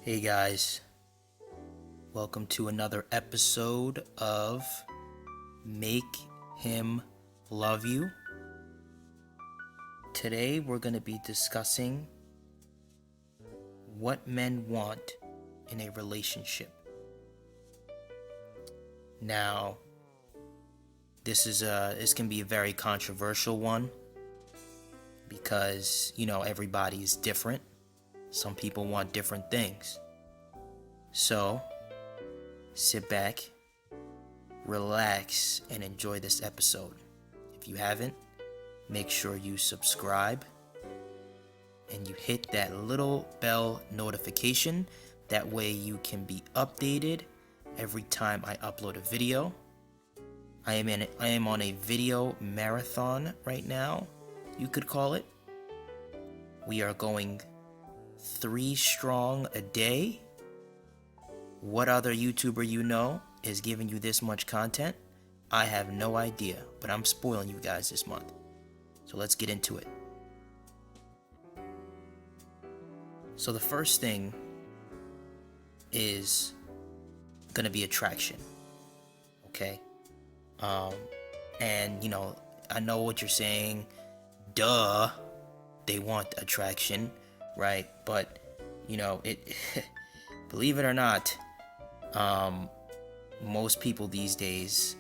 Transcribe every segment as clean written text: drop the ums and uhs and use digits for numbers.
Hey guys, welcome to another episode of Make Him Love You. Today we're going to be discussing what men want in a relationship. Now, this can be a very controversial one because, everybody is different. Some people want different things. So, sit back, relax, and enjoy this episode. If you haven't, make sure you subscribe and you hit that little bell notification. That way you can be updated every time I upload a video. I am on a video marathon right now, you could call it. We are going 3 strong a day. What other YouTuber you know is giving you this much content? I have no idea, but I'm spoiling you guys this month. So let's get into it. So the first thing is gonna be attraction. Okay? And I know what you're saying. Duh, they want attraction, right? But it believe it or not, most people these days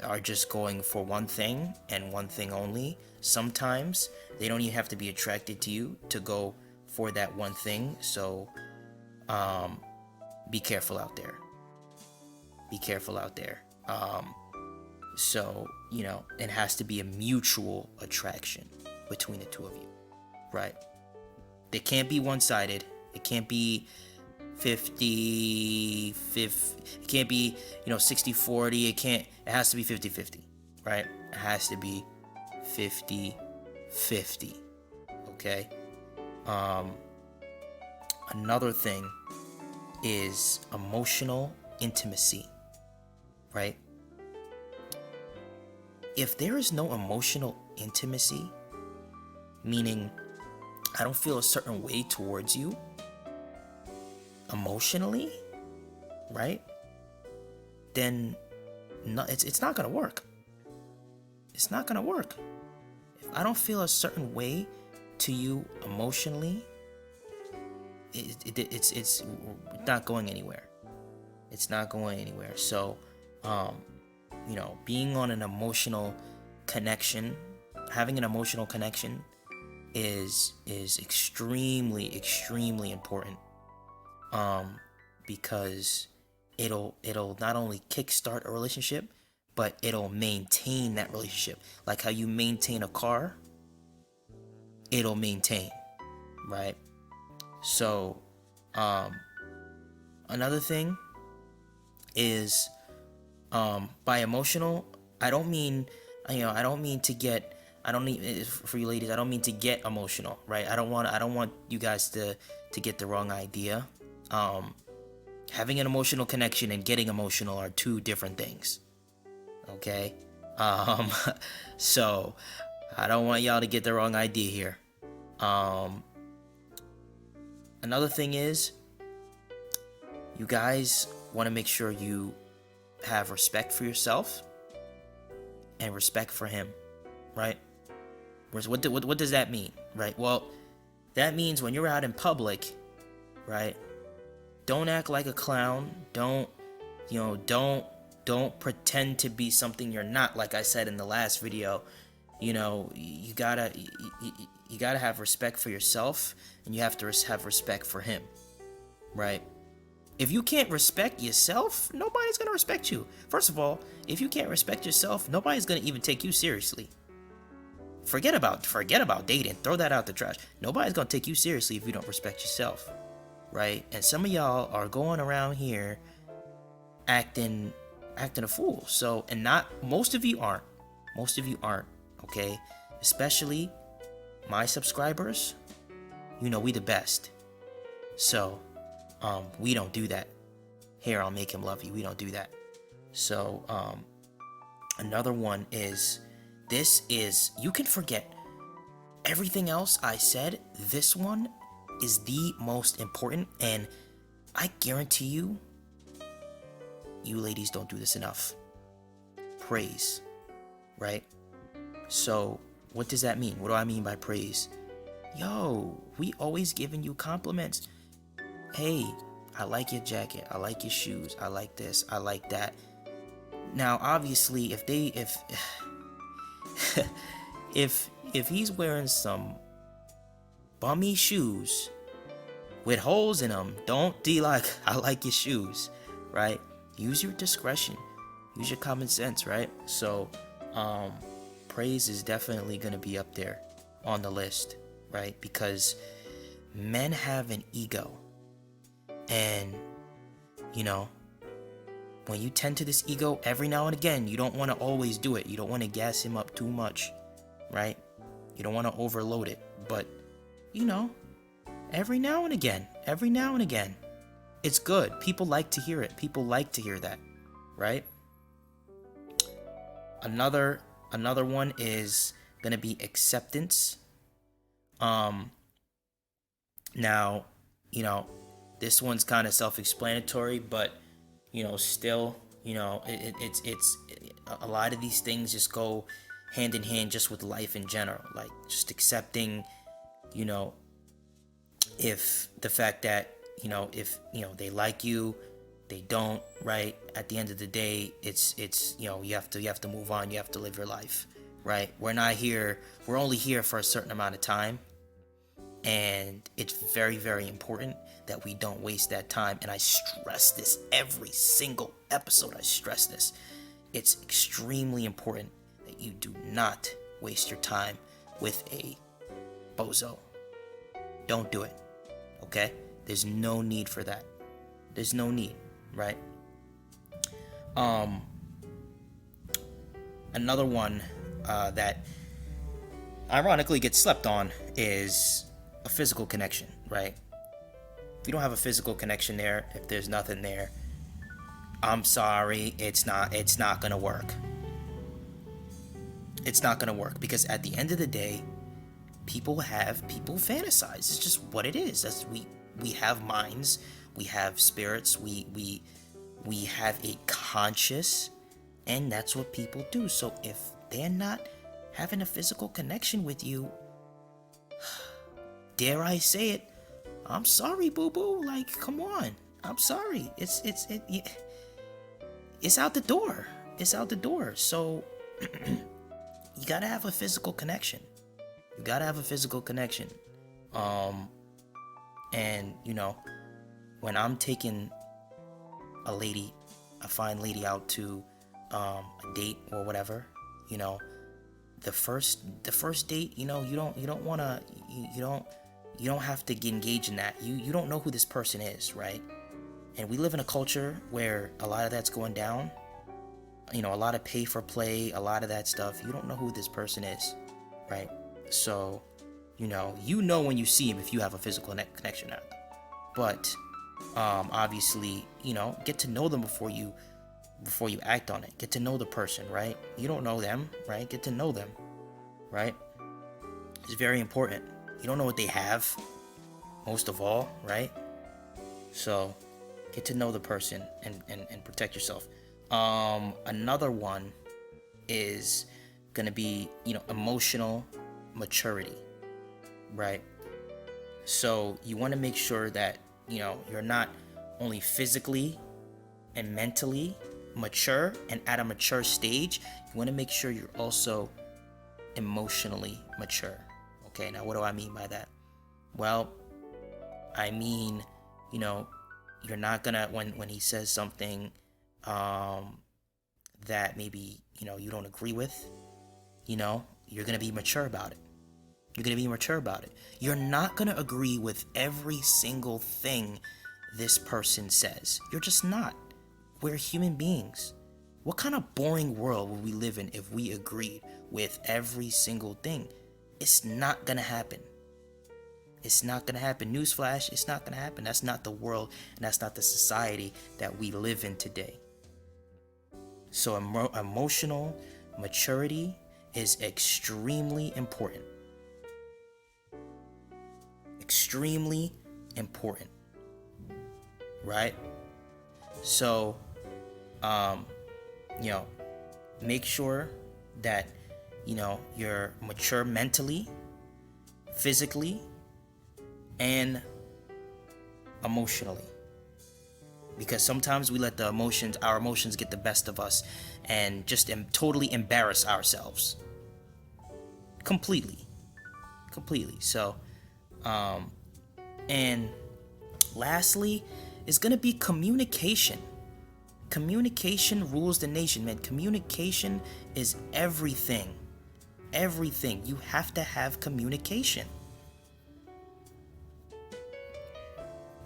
are just going for one thing and one thing only. Sometimes they don't even have to be attracted to you to go for that one thing. So be careful out there. So it has to be a mutual attraction between the two of you, right? It can't be one-sided. It can't be 50, it can't be 60-40. It has to be 50-50, right? It has to be 50-50. Okay. Another thing is emotional intimacy, right? If there is no emotional intimacy, meaning I don't feel a certain way towards you emotionally, right? Then it's not gonna work. It's not gonna work. If I don't feel a certain way to you emotionally, it's not going anywhere. It's not going anywhere. So, being on an emotional connection, having an emotional connection is extremely important. Because it'll not only kickstart a relationship, but it'll maintain that relationship. Like how you maintain a car, it'll maintain, right? So, another thing is, by emotional, I don't mean to get, for you ladies, I don't mean to get emotional, right? I don't want you guys to get the wrong idea. Having an emotional connection and getting emotional are two different things. Okay? So I don't want y'all to get the wrong idea here. Another thing is, you guys want to make sure you have respect for yourself and respect for him, right? What does that mean, right? Well, that means when you're out in public, right? Don't act like a clown. Don't pretend to be something you're not. Like I said in the last video, you gotta have respect for yourself, and you have to have respect for him, right? If you can't respect yourself, nobody's gonna respect you. First of all, if you can't respect yourself, nobody's gonna even take you seriously. Forget about dating. Throw that out the trash. Nobody's gonna take you seriously if you don't respect yourself. Right? And some of y'all are going around here acting a fool. So, and most of you aren't, okay? Especially my subscribers, we the best. So, we don't do that. Here, I'll make him love you. We don't do that. So, another one is, you can forget everything else I said. This one is the most important, and I guarantee you, you ladies don't do this enough. Praise, right? So what does that mean? What do I mean by praise? Yo, we always giving you compliments. Hey, I like your jacket. I like your shoes. I like this. I like that. Now, obviously, if if he's wearing some bummy shoes with holes in them, don't be like, I like your shoes, right? Use your discretion. Use your common sense, right? So, praise is definitely going to be up there on the list, right? Because men have an ego. And, you know, when you tend to this ego every now and again, you don't want to always do it. You don't want to gas him up too much, right? You don't want to overload it. But, you know, every now and again, it's good. People like to hear it. People like to hear that, right? Another one is going to be acceptance. Now, you know, this one's kind of self-explanatory, but, you know, still, you know, it's a lot of these things just go hand in hand just with life in general. Like, just accepting, you know, if the fact that, you know, if, you know, they like you, they don't, right? At the end of the day, it's, you know, you have to move on. You have to live your life, right? We're only here for a certain amount of time. And it's very, very important that we don't waste that time. And I stress this every single episode. I stress this. It's extremely important that you do not waste your time with a bozo. Don't do it. Okay? There's no need for that. There's no need, right? Another one that ironically gets slept on is a physical connection, right? If you don't have a physical connection there, if there's nothing there, I'm sorry, it's not gonna work. It's not gonna work, because at the end of the day, people fantasize. It's just what it is. That's we have minds, we have spirits, we have a conscious, and that's what people do. So if they're not having a physical connection with you, dare I say it, I'm sorry, boo-boo. Like, come on. I'm sorry. It's out the door. It's out the door. So you gotta have a physical connection. And you know, when I'm taking a fine lady out to a date or whatever, you know, the first date, you know, you don't have to engage in that. You don't know who this person is, right? And we live in a culture where a lot of that's going down. You know, a lot of pay for play, a lot of that stuff. You don't know who this person is, right? So, you know when you see him if you have a physical connection. But obviously, you know, get to know them before you act on it. Get to know the person, right? You don't know them, right? Get to know them, right? It's very important. You don't know what they have, most of all, right? So get to know the person and protect yourself. Another one is gonna be, you know, emotional maturity, right? So you want to make sure that, you know, you're not only physically and mentally mature and at a mature stage, you want to make sure you're also emotionally mature. Okay, now what do I mean by that? Well, I mean, you know, you're not gonna, when he says something that maybe, you know, you don't agree with, you know, you're gonna be mature about it. You're not gonna agree with every single thing this person says. You're just not. We're human beings. What kind of boring world would we live in if we agreed with every single thing? It's not gonna happen. Newsflash, it's not gonna happen. That's not the world, and that's not the society that we live in today. So emotional maturity is extremely important. extremely important, right? So, you know, make sure that, you know, you're mature mentally, physically, and emotionally. Because sometimes we let our emotions get the best of us and just totally embarrass ourselves. Completely. So, and lastly is going to be communication. Communication rules the nation, man. Communication is everything. Everything. You have to have communication.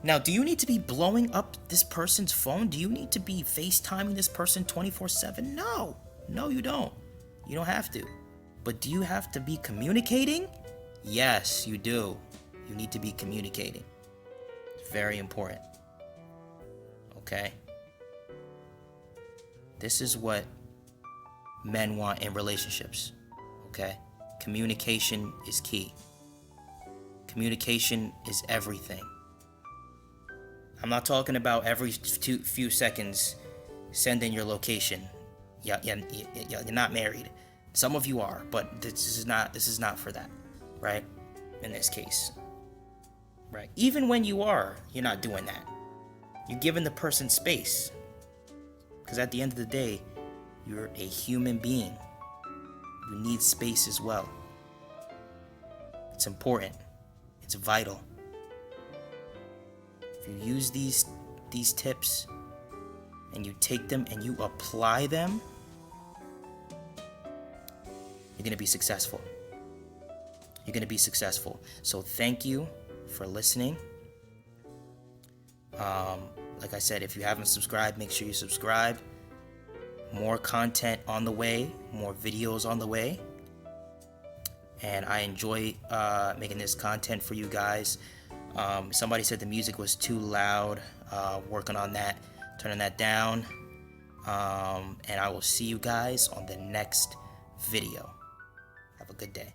Now, do you need to be blowing up this person's phone? Do you need to be FaceTiming this person 24/7? No. No, you don't. You don't have to. But do you have to be communicating? Yes, you do. You need to be communicating. It's very important. Okay? This is what men want in relationships. Okay? Communication is key. Communication is everything. I'm not talking about every few seconds send in your location. You're not married. Some of you are, but this is not for that, right? In this case, right? Even when you are, you're not doing that. You're giving the person space, because at the end of the day, you're a human being. You need space as well. It's important. It's vital. If you use these tips and you take them and you apply them, you're going to be successful. You're going to be successful. So thank you for listening. Like I said, if you haven't subscribed, make sure you subscribe. More content on the way, more videos on the way. And I enjoy making this content for you guys. Somebody said the music was too loud. Working on that, turning that down. And I will see you guys on the next video. Have a good day.